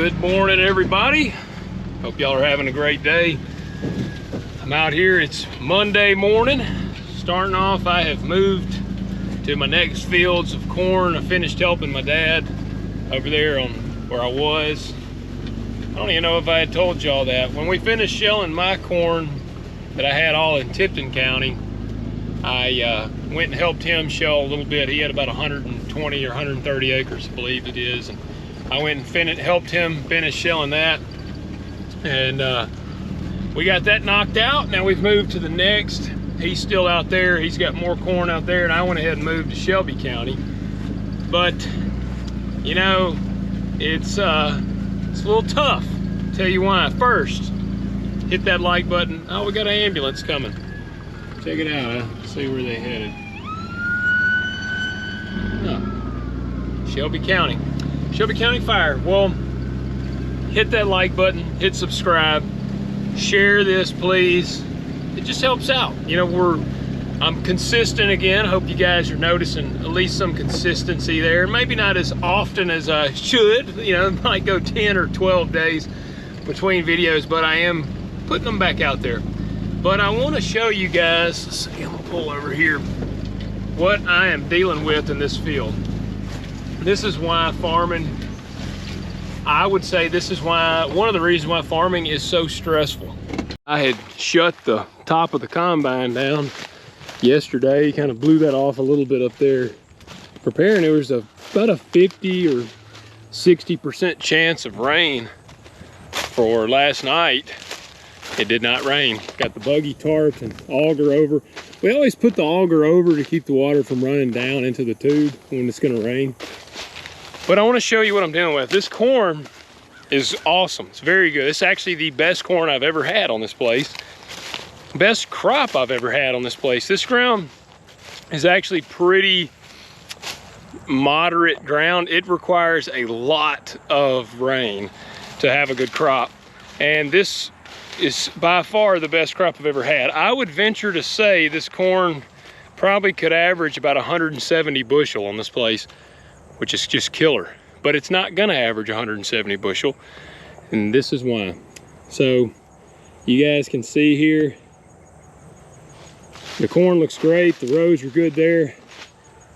Good morning, everybody. Hope y'all are having a great day. I'm out here, it's Monday morning. Starting off, I have moved to my next fields of corn. I finished helping my dad over there on where I was. I don't even know if I had told y'all that. When we finished shelling my corn that I had all in Tipton County, I went and helped him shell a little bit. He had about 120 or 130 acres, I believe it is. And I went and helped him finish shelling that. And we got that knocked out. Now we've moved to the next. He's still out there. He's got more corn out there, and I went ahead and moved to Shelby County. But, you know, it's a little tough. Tell you why. First, hit that like button. Oh, we got an ambulance coming. Check it out. Let's see where they headed. Oh, Shelby County. Shelby County Fire. Well, hit that like button, hit subscribe, share this, please. It just helps out. You know, I'm consistent again. Hope you guys are noticing at least some consistency there. Maybe not as often as I should. You know, it might go 10 or 12 days between videos, but I am putting them back out there. But I want to show you guys, let's see, I'm gonna pull over here, what I am dealing with in this field. This is why farming, I would say this is why, one of the reasons why farming is so stressful. I had shut the top of the combine down yesterday, kind of blew that off a little bit up there. Preparing, there was about a 50 or 60% chance of rain for last night. It did not rain. Got the buggy tarp and auger over. We always put the auger over to keep the water from running down into the tube when it's gonna rain. But I want to show you what I'm dealing with. This corn is awesome. It's very good. It's actually the best corn I've ever had on this place. Best crop I've ever had on this place. This ground is actually pretty moderate ground. It requires a lot of rain to have a good crop. And this is by far the best crop I've ever had. I would venture to say this corn probably could average about 170 bushel on this place, which is just killer. But it's not gonna average 170 bushel, and this is why. So you guys can see here, the corn looks great, the rows are good there,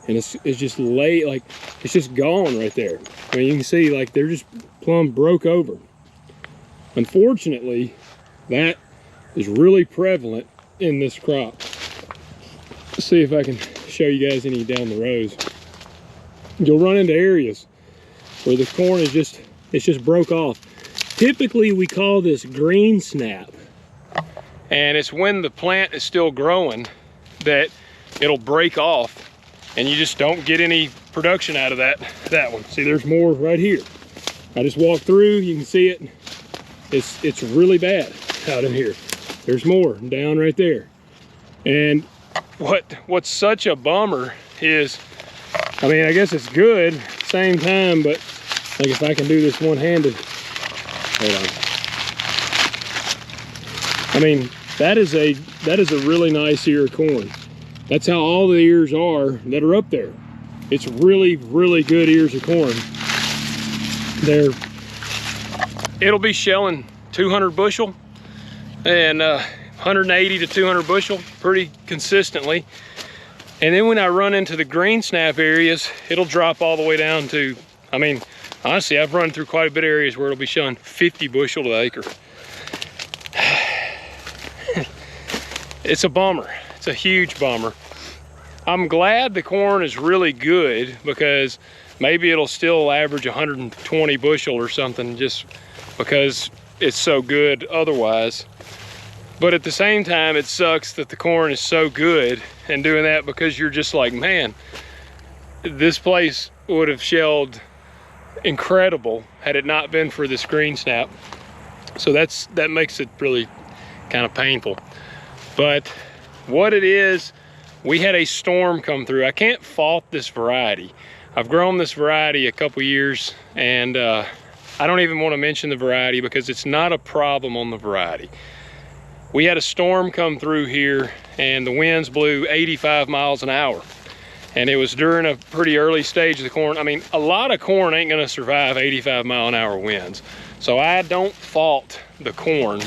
and it's just late, like it's just gone right there. I mean, you can see like they're just plumb broke over. Unfortunately, that is really prevalent in this crop. Let's see if I can show you guys any down the rows. You'll run into areas where the corn is it's just broke off. Typically we call this green snap, and it's when the plant is still growing that it'll break off and you just don't get any production out of that one. See, there's more right here. I just walked through, you can see it. It's really bad out in here. There's more down right there. And what's such a bummer is, I mean, I guess it's good at the same time, but like if I can do this one-handed, hold on. I mean, that is a really nice ear of corn. That's how all the ears are that are up there. It's really, really good ears of corn. It'll be shelling 200 bushel and 180 to 200 bushel pretty consistently. And then when I run into the green snap areas, it'll drop all the way down to, I mean, honestly, I've run through quite a bit of areas where it'll be showing 50 bushel to the acre. It's a bummer. It's a huge bummer. I'm glad the corn is really good because maybe it'll still average 120 bushel or something just because it's so good otherwise. But at the same time, it sucks that the corn is so good and doing that, because you're just like, man, this place would have shelled incredible had it not been for this green snap. So that makes it really kind of painful. But what it is, we had a storm come through. I can't fault this variety. I've grown this variety a couple years, and I don't even want to mention the variety because it's not a problem on the variety. We had a storm come through here and the winds blew 85 miles an hour. And it was during a pretty early stage of the corn. I mean, a lot of corn ain't gonna survive 85-mile-an-hour winds. So I don't fault the corn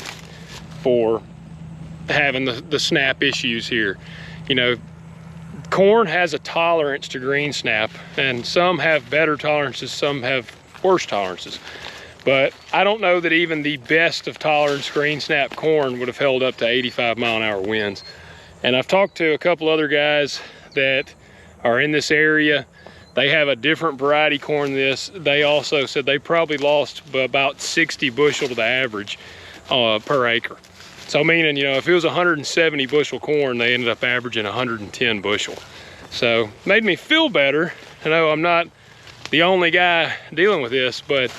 for having the snap issues here. You know, corn has a tolerance to green snap, and some have better tolerances, some have worse tolerances. But I don't know that even the best of tolerance green snap corn would have held up to 85-mile-an-hour winds. And I've talked to a couple other guys that are in this area. They have a different variety corn than this. They also said they probably lost about 60 bushel to the average per acre. So meaning, you know, if it was 170 bushel corn, they ended up averaging 110 bushel. So made me feel better. I know I'm not the only guy dealing with this, but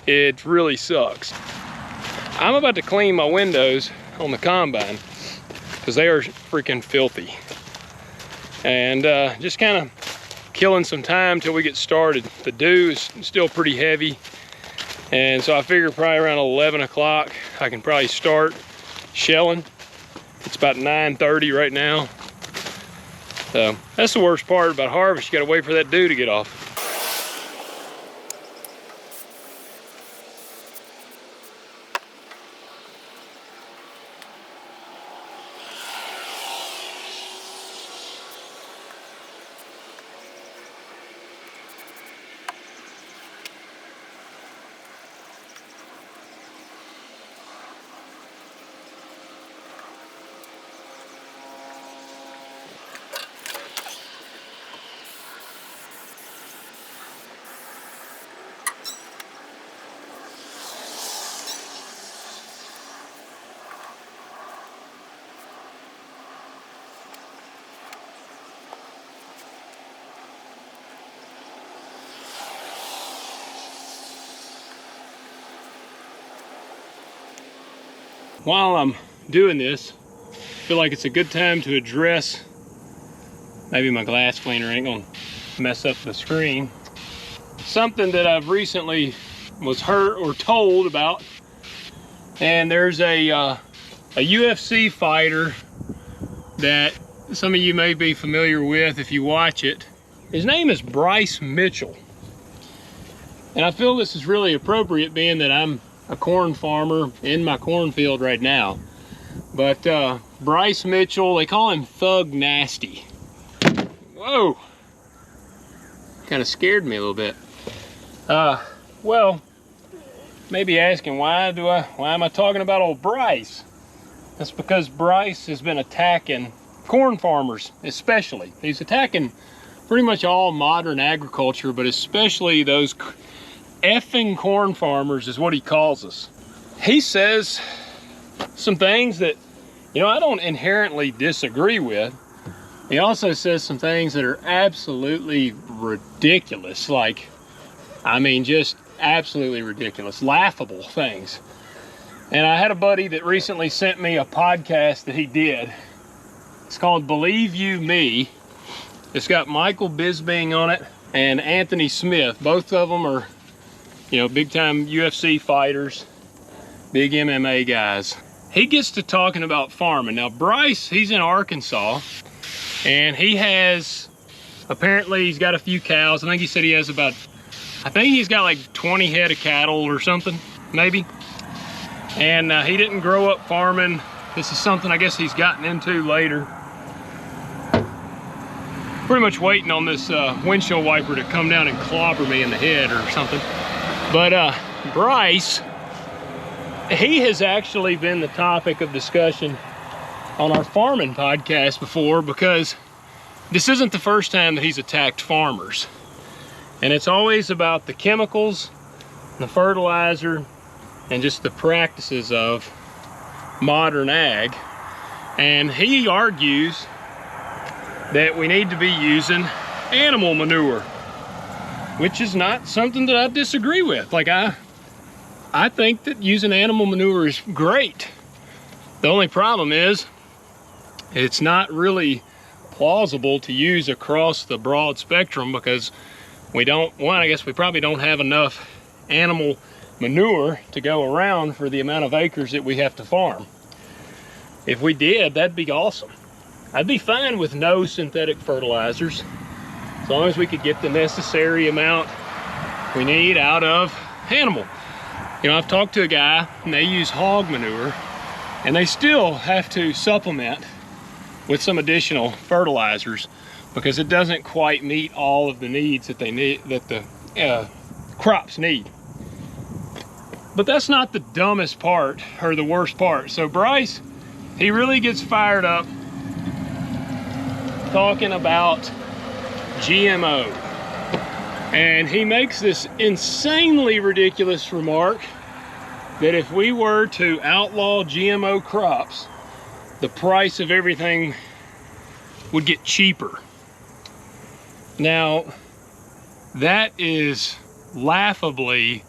it really sucks. I'm about to clean my windows on the combine because they are freaking filthy. And just kind of killing some time till we get started. The dew is still pretty heavy. And so I figure probably around 11 o'clock, I can probably start shelling. It's about 9:30 right now. So that's the worst part about harvest. You gotta wait for that dew to get off. While I'm doing this, I feel like it's a good time to address, maybe my glass cleaner ain't gonna mess up the screen, something that I've recently was heard or told about. And there's a UFC fighter that some of you may be familiar with if you watch it. His name is Bryce Mitchell. And I feel this is really appropriate being that I'm a corn farmer in my cornfield right now. But Bryce Mitchell, they call him Thug Nasty. Whoa, kind of scared me a little bit. Well, maybe asking why am I talking about old Bryce? That's because Bryce has been attacking corn farmers, especially. He's attacking pretty much all modern agriculture, but especially those effing corn farmers is what he calls us. He says some things that, you know, I don't inherently disagree with. He also says some things that are absolutely ridiculous. Like, I mean, just absolutely ridiculous, laughable things. And I had a buddy that recently sent me a podcast that he did. It's called Believe You Me. It's got Michael Bisping on it and Anthony Smith. Both of them are, you know, big time UFC fighters, big MMA guys. He gets to talking about farming. Now Bryce, he's in Arkansas, and he has, apparently he's got a few cows. I think he said he has about, I think he's got like 20 head of cattle or something, maybe. And he didn't grow up farming. This is something I guess he's gotten into later. Pretty much waiting on this windshield wiper to come down and clobber me in the head or something. But Bryce, he has actually been the topic of discussion on our farming podcast before, because this isn't the first time that he's attacked farmers. And it's always about the chemicals, the fertilizer, and just the practices of modern ag. And he argues that we need to be using animal manure, which is not something that I disagree with. Like, I think that using animal manure is great. The only problem is it's not really plausible to use across the broad spectrum, because we don't, one, I guess we probably don't have enough animal manure to go around for the amount of acres that we have to farm. If we did, that'd be awesome. I'd be fine with no synthetic fertilizers. as long as we could get the necessary amount we need out of animal. You know, I've talked to a guy and they use hog manure and they still have to supplement with some additional fertilizers because it doesn't quite meet all of the needs that they need, that the crops need. But that's not the dumbest part or the worst part. So Bryce, he really gets fired up talking about GMO. And he makes this insanely ridiculous remark that if we were to outlaw GMO crops, the price of everything would get cheaper. Now, that is laughably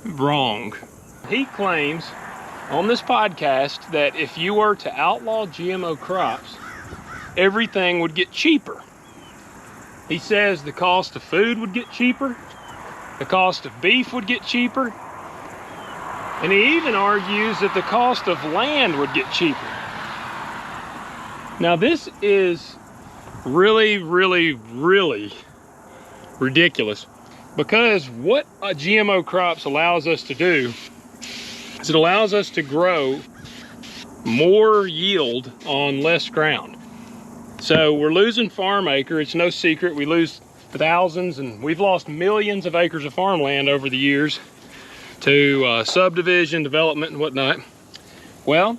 wrong. He claims on this podcast that if you were to outlaw GMO crops, everything would get cheaper. He says the cost of food would get cheaper, the cost of beef would get cheaper, and he even argues that the cost of land would get cheaper. Now this is really, really, really ridiculous, because what GMO crops allows us to do is it allows us to grow more yield on less ground. So we're losing farm acre. It's no secret we lose thousands, and we've lost millions of acres of farmland over the years to subdivision, development, and whatnot. Well,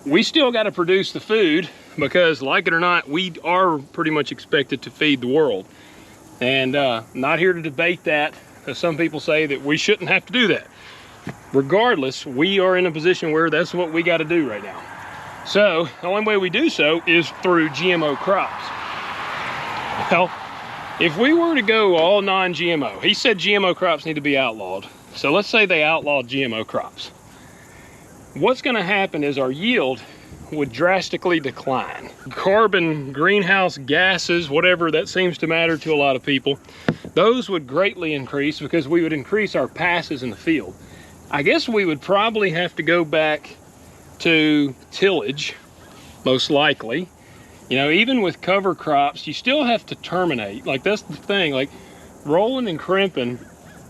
we still got to produce the food because, like it or not, we are pretty much expected to feed the world. And not here to debate that, as some people say that we shouldn't have to do that. Regardless, we are in a position where that's what we got to do right now. So the only way we do so is through GMO crops. Well, if we were to go all non-GMO, he said GMO crops need to be outlawed. So let's say they outlawed GMO crops. What's going to happen is our yield would drastically decline. Carbon, greenhouse gases, whatever that seems to matter to a lot of people, those would greatly increase because we would increase our passes in the field. I guess we would probably have to go back to tillage, most likely. You know, even with cover crops, you still have to terminate. Like, that's the thing, like rolling and crimping,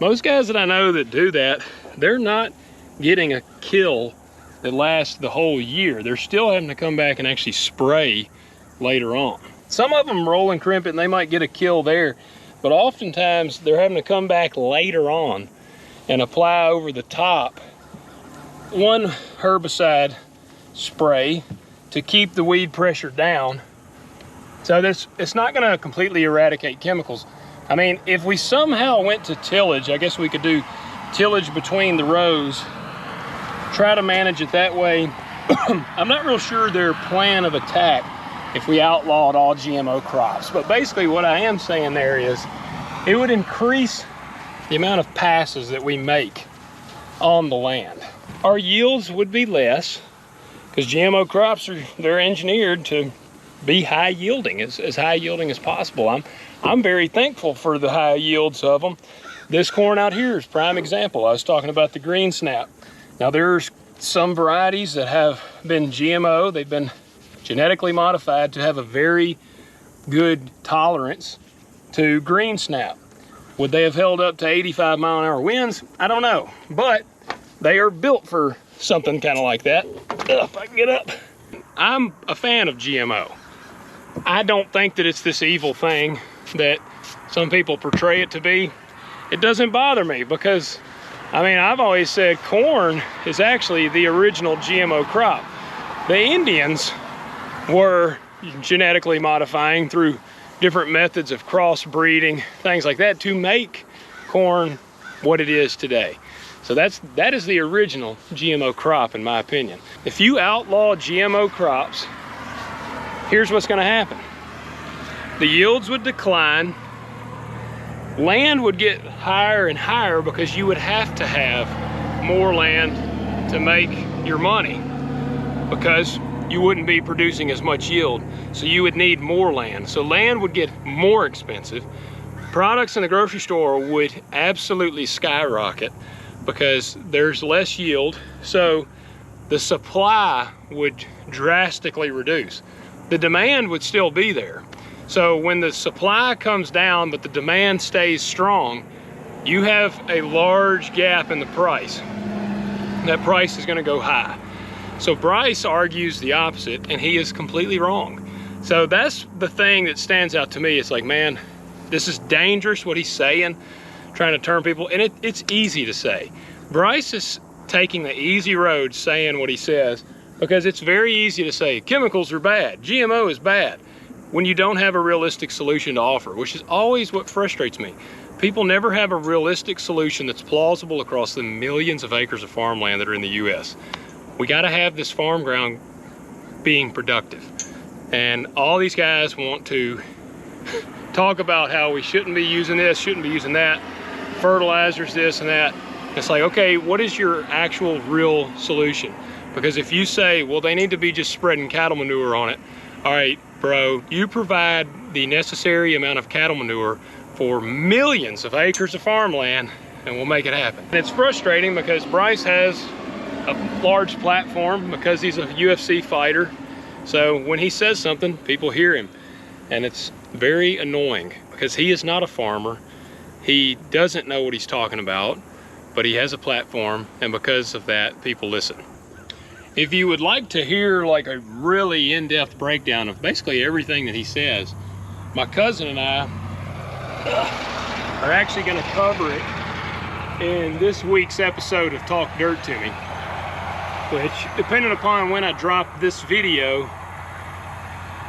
most guys that I know that do that, they're not getting a kill that lasts the whole year. They're still having to come back and actually spray later on. Some of them roll and crimp it and they might get a kill there, but oftentimes they're having to come back later on and apply over the top one herbicide spray to keep the weed pressure down. So it's not going to completely eradicate chemicals. I mean, if we somehow went to tillage, I guess we could do tillage between the rows, try to manage it that way. I'm not real sure their plan of attack if we outlawed all GMO crops, but basically what I am saying there is it would increase the amount of passes that we make on the land. Our yields would be less because GMO crops they're engineered to be high yielding, as high yielding as possible. I'm very thankful for the high yields of them. This corn out here is a prime example. I was talking about the green snap. Now there's some varieties that have been GMO, they've been genetically modified to have a very good tolerance to green snap. Would they have held up to 85-mile-an-hour winds? I don't know, but they are built for something kind of like that. If I can get up. I'm a fan of GMO. I don't think that it's this evil thing that some people portray it to be. It doesn't bother me because, I mean, I've always said corn is actually the original GMO crop. The Indians were genetically modifying through different methods of crossbreeding, things like that, to make corn what it is today. So that is the original GMO crop, in my opinion. If you outlaw GMO crops, here's what's going to happen. The yields would decline. Land would get higher and higher because you would have to have more land to make your money because you wouldn't be producing as much yield. So you would need more land. So land would get more expensive. Products in the grocery store would absolutely skyrocket because there's less yield. So the supply would drastically reduce. The demand would still be there. So when the supply comes down but the demand stays strong, you have a large gap in the price. That price is gonna go high. So Bryce argues the opposite, and he is completely wrong. So that's the thing that stands out to me. It's like, man, this is dangerous what he's saying, trying to turn people, and it's easy to say. Bryce is taking the easy road saying what he says, because it's very easy to say chemicals are bad, GMO is bad, when you don't have a realistic solution to offer, which is always what frustrates me. People never have a realistic solution that's plausible across the millions of acres of farmland that are in the US. We gotta have this farm ground being productive. And all these guys want to talk about how we shouldn't be using this, shouldn't be using that, fertilizers, this and that. It's like, okay, what is your actual real solution? Because if you say, well, they need to be just spreading cattle manure on it, all right, bro, you provide the necessary amount of cattle manure for millions of acres of farmland, and we'll make it happen. And it's frustrating because Bryce has a large platform because he's a UFC fighter. So when he says something, people hear him. And it's very annoying because he is not a farmer. He doesn't know what he's talking about, but he has a platform, and because of that, people listen. If you would like to hear like a really in-depth breakdown of basically everything that he says, my cousin and I are actually gonna cover it in this week's episode of Talk Dirt to Me, which, depending upon when I drop this video,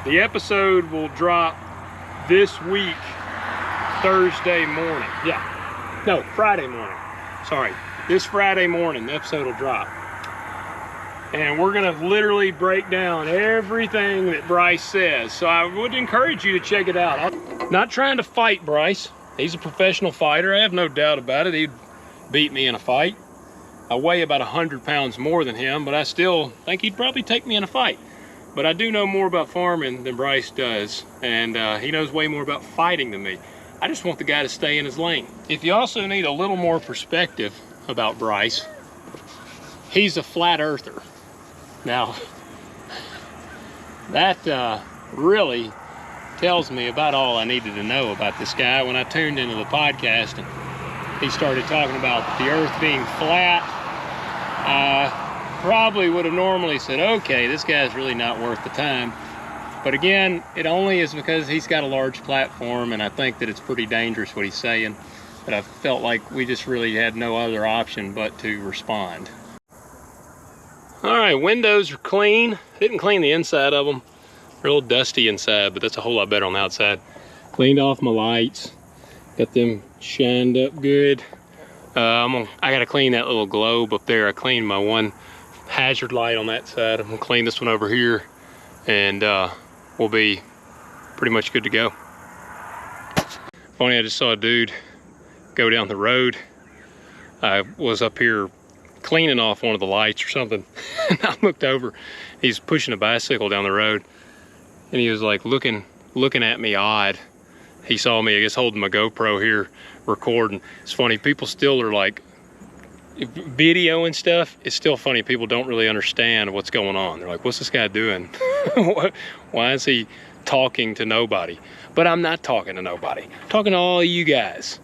the episode will drop this week, Thursday morning. Yeah, no, Friday morning. Sorry, this Friday morning, the episode will drop. And we're gonna literally break down everything that Bryce says. So I would encourage you to check it out. I'm not trying to fight Bryce. He's a professional fighter. I have no doubt about it. He'd beat me in a fight. I weigh about 100 pounds more than him, but I still think he'd probably take me in a fight. But I do know more about farming than Bryce does, and he knows way more about fighting than me. I just want the guy to stay in his lane. If you also need a little more perspective about Bryce, he's a flat earther. Now, that really tells me about all I needed to know about this guy. When I tuned into the podcast and he started talking about the earth being flat, I probably would have normally said, okay, this guy's really not worth the time. But again, it only is because he's got a large platform, and I think that it's pretty dangerous what he's saying. But I felt like we just really had no other option but to respond. All right, windows are clean. Didn't clean the inside of them. They're a little dusty inside, but that's a whole lot better on the outside. Cleaned off my lights. Got them shined up good. I gotta clean that little globe up there. I cleaned my one hazard light on that side. I'm gonna clean this one over here, and we'll be pretty much good to go. Funny, I just saw a dude go down the road. I was up here cleaning off one of the lights or something, and I looked over. He's pushing a bicycle down the road, and he was like looking at me odd. He saw me, I guess, holding my GoPro here, recording. It's funny, people still are like, video and stuff, it's still funny. People don't really understand what's going on. They're like, what's this guy doing? Why is he talking to nobody? But I'm not talking to nobody. I'm talking to all of you guys,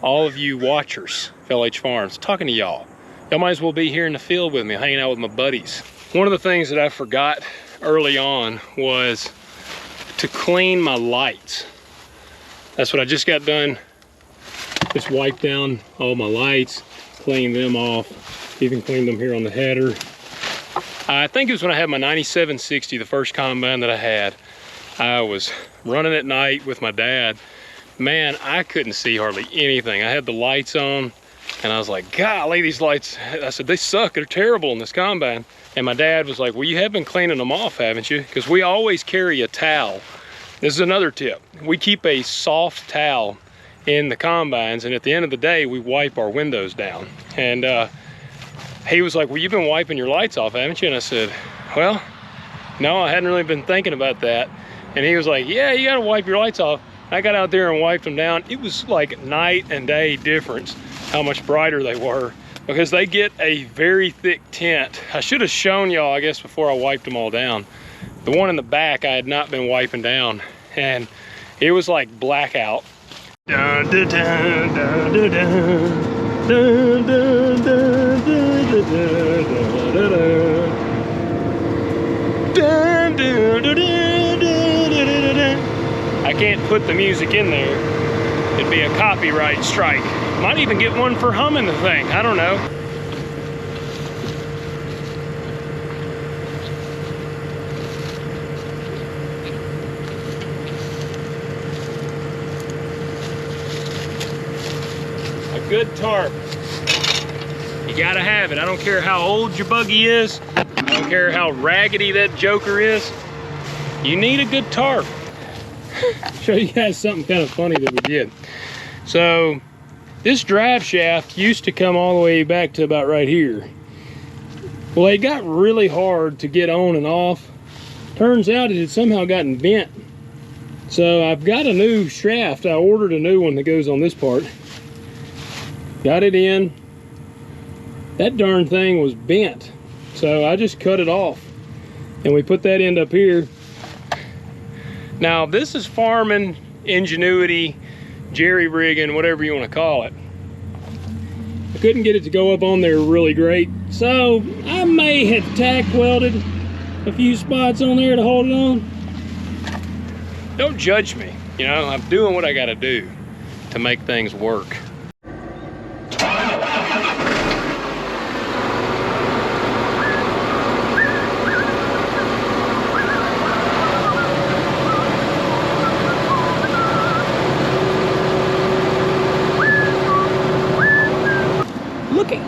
all of you watchers, FLH Farms, talking to y'all. Y'all might as well be here in the field with me, hanging out with my buddies. One of the things that I forgot early on was to clean my lights. That's what I just got done. Just wiped down all my lights, cleaned them off, even cleaned them here on the header. I think it was when I had my 9760, the first combine that I had. I was running at night with my dad. Man, I couldn't see hardly anything. I had the lights on, and I was like, golly, these lights, I said, they suck, they're terrible in this combine. And my dad was like, well, you have been cleaning them off, haven't you? Because we always carry a towel. This is another tip. We keep a soft towel in the combines, and at the end of the day, we wipe our windows down. And he was like, well, you've been wiping your lights off, haven't you? And I said, well, no, I hadn't really been thinking about that. And he was like, yeah, you gotta wipe your lights off. I got out there and wiped them down. It was like night and day difference how much brighter they were, because they get a very thick tint. I should have shown y'all, I guess, before I wiped them all down. The one in the back I had not been wiping down, and It was like blackout. Dun, dun, dun, dun, dun, dun. Dun, dun, dun, dun, dun, dun, dun, dun. Dun, dun, dun, dun, dun, dun, dun. I can't put the music in there. It'd be a copyright strike. Might even get one for humming the thing. I don't know. A good tarp. You gotta have it. I don't care how old your buggy is. I don't care how raggedy that joker is. You need a good tarp. Show you guys something kind of funny that we did. So this drive shaft used to come all the way back to about right here. Well, it got really hard to get on and off. Turns out it had somehow gotten bent. So I've got a new shaft. I ordered a new one that goes on this part. Got it in. That darn thing was bent. So I just cut it off. And we put that end up here. Now this is farming ingenuity, jerry rigging, whatever you want to call it. I couldn't get it to go up on there really great, so I may have tack welded a few spots on there to hold it on. Don't judge me, you know, I'm doing what I gotta do to make things work.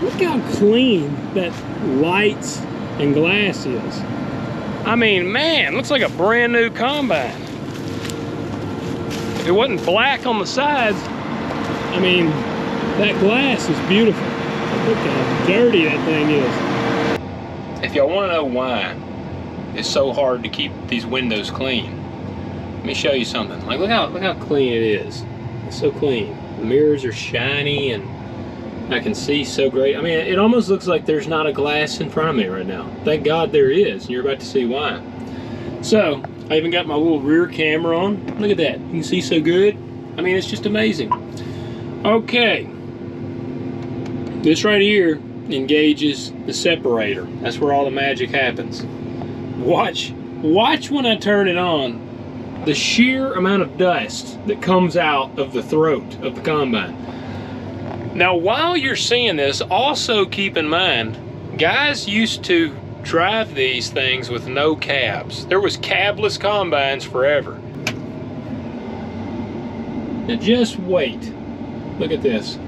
Look how clean that lights and glass is. I mean, man, looks like a brand new combine. If it wasn't black on the sides, I mean, that glass is beautiful. Look how dirty that thing is. If y'all want to know why it's so hard to keep these windows clean, let me show you something. Like, look how clean it is. It's so clean. The mirrors are shiny and I can see so great. I mean, it almost looks like there's not a glass in front of me right now. Thank God there is, and you're about to see why. So, I even got my little rear camera on. Look at that. You can see so good. I mean, it's just amazing. Okay. This right here engages the separator. That's where all the magic happens. Watch when I turn it on, the sheer amount of dust that comes out of the throat of the combine. Now, while you're seeing this, also keep in mind, guys used to drive these things with no cabs. There was cabless combines forever. Now just wait. Look at this.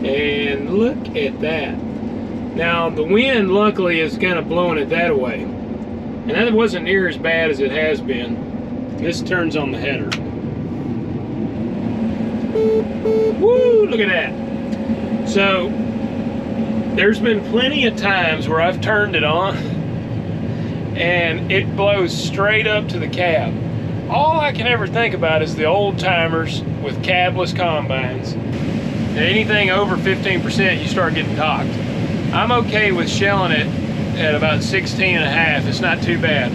And look at that. Now, the wind, luckily, is kind of blowing it that way. And that wasn't near as bad as it has been. This turns on the header. Woo, look at that. So, there's been plenty of times where I've turned it on and it blows straight up to the cab. All I can ever think about is the old timers with cabless combines. And anything over 15%, you start getting cocked. I'm okay with shelling it at about 16 and a half. It's not too bad.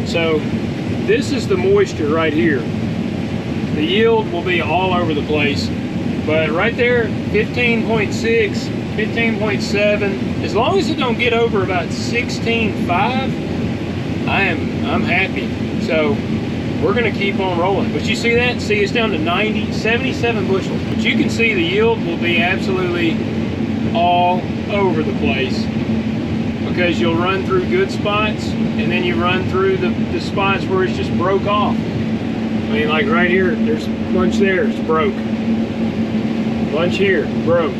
So this is the moisture right here. The yield will be all over the place, but right there, 15.6, 15.7, as long as it don't get over about 16.5, I'm happy. So we're gonna keep on rolling. But you see that? See, it's down to 90, 77 bushels. But you can see the yield will be absolutely all over the place, because you'll run through good spots and then you run through the spots where it's just broke off. I mean, like right here, there's a bunch there, it's broke. Bunch here, broke.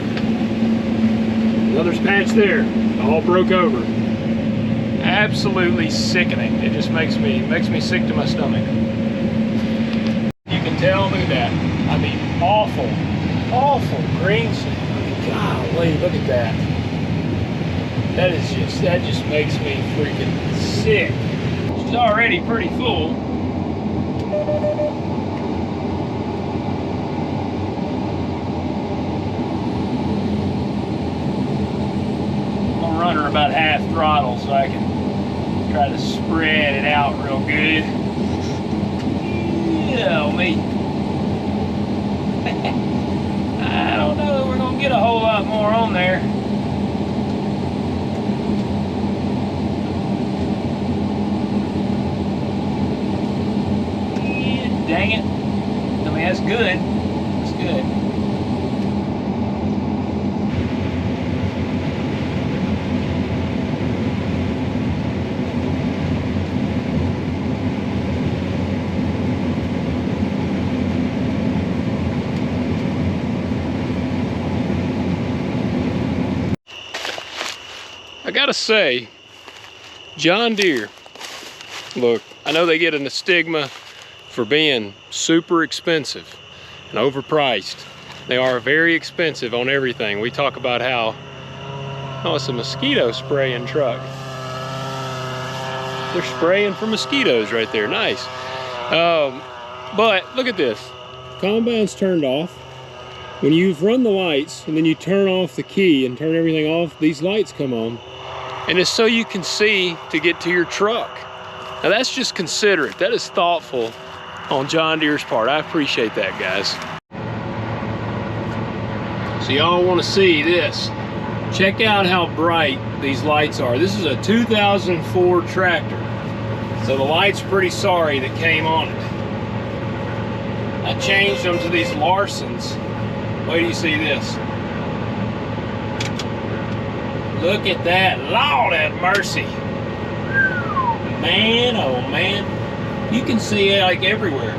Another patch there, all broke over. Absolutely sickening. It just makes me sick to my stomach. You can tell, look at that. I mean, awful green. Golly, look at that. That just makes me freaking sick. She's already pretty full. I'll run about half throttle so I can try to spread it out real good. Yeah, me. I don't know, we're gonna get a whole lot more on there. Yeah, dang it. I mean, that's good. That's good. I gotta say, John Deere, look, I know they get a stigma for being super expensive and overpriced. They are very expensive on everything. We talk about how, oh, it's a mosquito spraying truck. They're spraying for mosquitoes right there, nice. But look at this, combine's turned off. When you've run the lights and then you turn off the key and turn everything off, these lights come on. And it's so you can see to get to your truck. Now that's just considerate. That is thoughtful on John Deere's part. I appreciate that, guys. So y'all want to see this. Check out how bright these lights are. This is a 2004 tractor. So the light's pretty sorry that came on it. I changed them to these Larsons. Wait till you see this. Look at that, Lord have mercy. Man, oh man. You can see it like everywhere.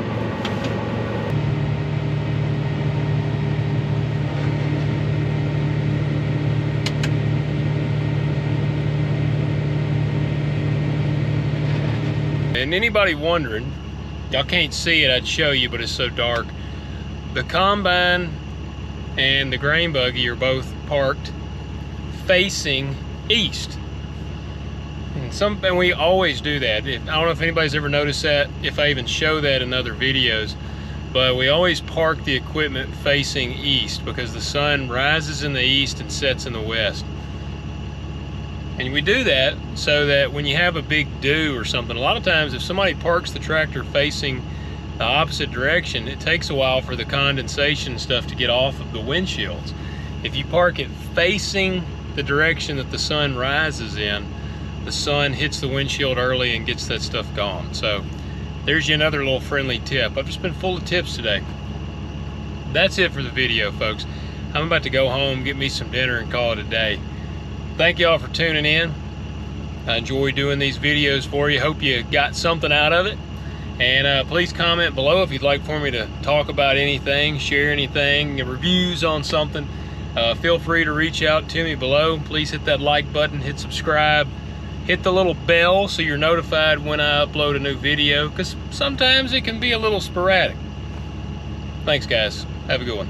And anybody wondering, y'all can't see it, I'd show you, but it's so dark. The combine and the grain buggy are both parked facing east. And we always do that. I don't know if anybody's ever noticed that, if I even show that in other videos, but we always park the equipment facing east because the sun rises in the east and sets in the west. And we do that so that when you have a big dew or something, a lot of times if somebody parks the tractor facing the opposite direction, it takes a while for the condensation stuff to get off of the windshields. If you park it facing the direction that the sun rises in, the sun hits the windshield early and gets that stuff gone. So there's you another little friendly tip. I've just been full of tips today. That's it for the video, folks. I'm about to go home, get me some dinner, and call it a day. Thank y'all for tuning in. I enjoy doing these videos for you. Hope you got something out of it. And please comment below if you'd like for me to talk about anything, share anything, reviews on something. Feel free to reach out to me below. Please hit that like button, hit subscribe, hit the little bell so you're notified when I upload a new video, because sometimes it can be a little sporadic. Thanks, guys. Have a good one.